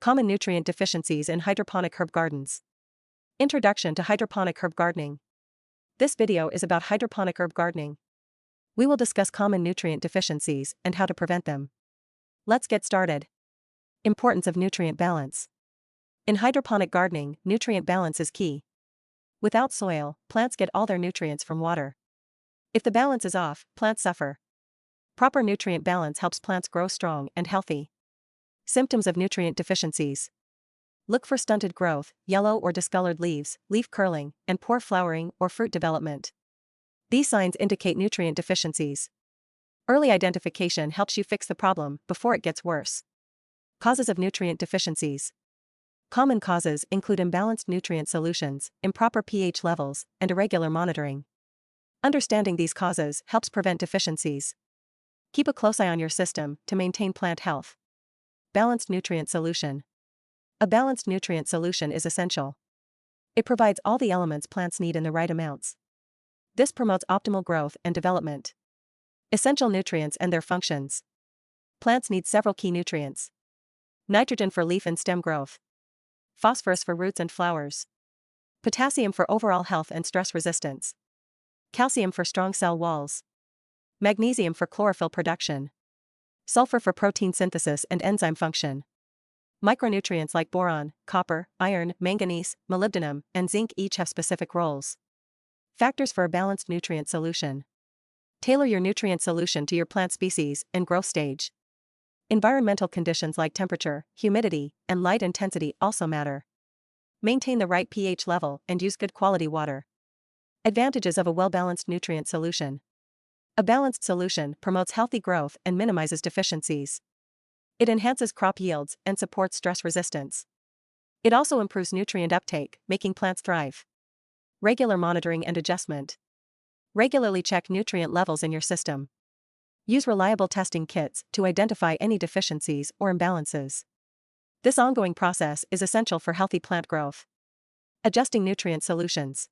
Common nutrient deficiencies in hydroponic herb gardens. Introduction to hydroponic herb gardening. This video is about hydroponic herb gardening. We will discuss common nutrient deficiencies and how to prevent them. Let's get started. Importance of nutrient balance. In hydroponic gardening, nutrient balance is key. Without soil, plants get all their nutrients from water. If the balance is off, plants suffer. Proper nutrient balance helps plants grow strong and healthy. Symptoms of nutrient deficiencies. Look for stunted growth, yellow or discolored leaves, leaf curling, and poor flowering or fruit development. These signs indicate nutrient deficiencies. Early identification helps you fix the problem before it gets worse. Causes of nutrient deficiencies. Common causes include imbalanced nutrient solutions, improper pH levels, and irregular monitoring. Understanding these causes helps prevent deficiencies. Keep a close eye on your system to maintain plant health. Balanced nutrient solution. A balanced nutrient solution is essential. It provides all the elements plants need in the right amounts. This promotes optimal growth and development. Essential nutrients and their functions. Plants need several key nutrients. Nitrogen for leaf and stem growth. Phosphorus for roots and flowers. Potassium for overall health and stress resistance. Calcium for strong cell walls. Magnesium for chlorophyll production. Sulfur for protein synthesis and enzyme function. Micronutrients like boron, copper, iron, manganese, molybdenum, and zinc each have specific roles. Factors for a balanced nutrient solution. Tailor your nutrient solution to your plant species and growth stage. Environmental conditions like temperature, humidity, and light intensity also matter. Maintain the right pH level and use good quality water. Advantages of a well-balanced nutrient solution. A balanced solution promotes healthy growth and minimizes deficiencies. It enhances crop yields and supports stress resistance. It also improves nutrient uptake, making plants thrive. Regular monitoring and adjustment. Regularly check nutrient levels in your system. Use reliable testing kits to identify any deficiencies or imbalances. This ongoing process is essential for healthy plant growth. Adjusting nutrient solutions.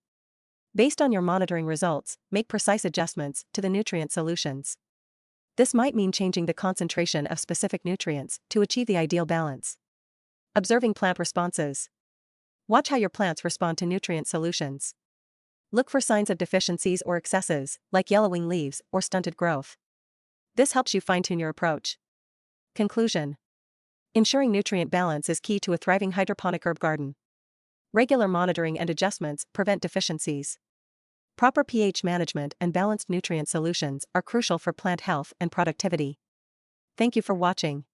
Based on your monitoring results, make precise adjustments to the nutrient solutions. This might mean changing the concentration of specific nutrients to achieve the ideal balance. Observing plant responses. Watch how your plants respond to nutrient solutions. Look for signs of deficiencies or excesses, like yellowing leaves or stunted growth. This helps you fine-tune your approach. Conclusion. Ensuring nutrient balance is key to a thriving hydroponic herb garden. Regular monitoring and adjustments prevent deficiencies. Proper pH management and balanced nutrient solutions are crucial for plant health and productivity. Thank you for watching.